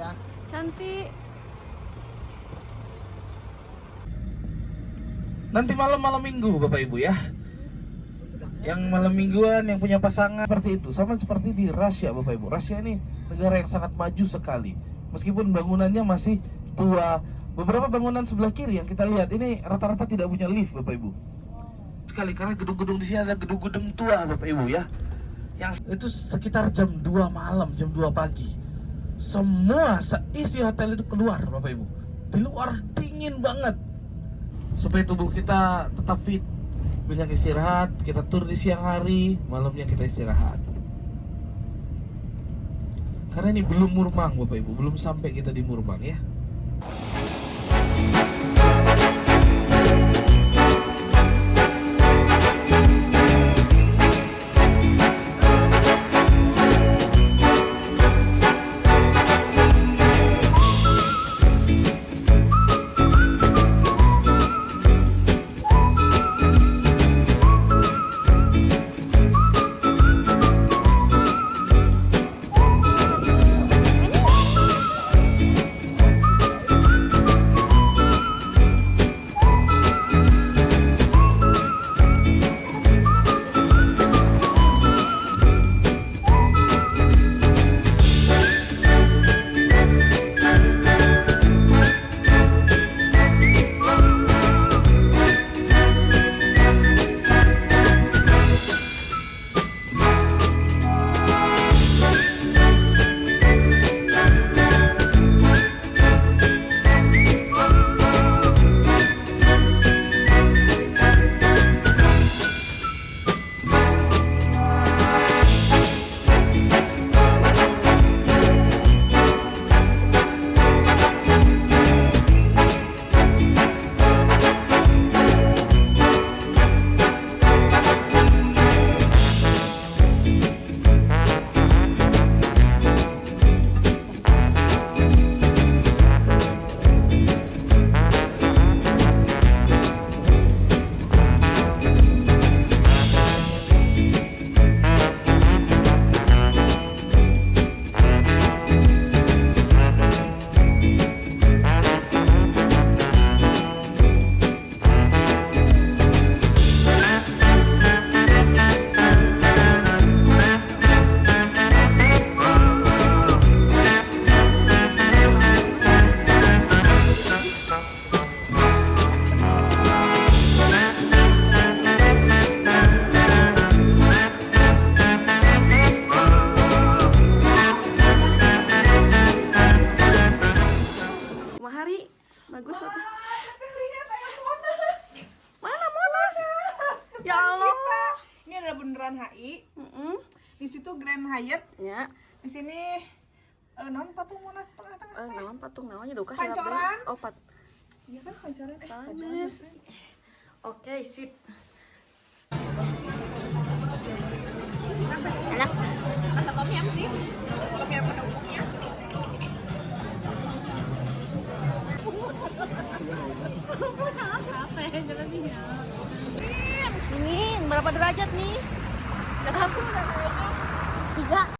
ya. Cantik. Nanti malam minggu Bapak Ibu ya. Yang malam mingguan yang punya pasangan seperti itu. Sama seperti di Rusia Bapak Ibu. Rusia ini negara yang sangat maju sekali. Meskipun bangunannya masih tua. Beberapa bangunan sebelah kiri yang kita lihat ini rata-rata tidak punya lift Bapak Ibu. Sekali karena gedung-gedung di sini adalah gedung-gedung tua Bapak Ibu ya. Yang itu sekitar jam 2 malam, jam 2 pagi. Semua isi hotel itu keluar Bapak Ibu. Di luar dingin banget. Supaya tubuh kita tetap fit. Banyak istirahat, kita tur di siang hari, malamnya kita istirahat. Karena ini belum Murmang Bapak Ibu, belum sampai kita di Murmang ya. Bagus apa? Mana Monas? Ya Allah. Ini adalah bundaran HI. Di situ Grand Hyatt. Ya. Di sini non patung Monas tengah-tengah. Naon patung namanya duka Pancoran. Oh, pat. Iya kan pancoran. Sanes. Oke, sip. Enak. Rasa tom yum sih. Tom yum pada umumnya. Apa ya jalannya? Ini berapa derajat nih? Udah kampung udah 3.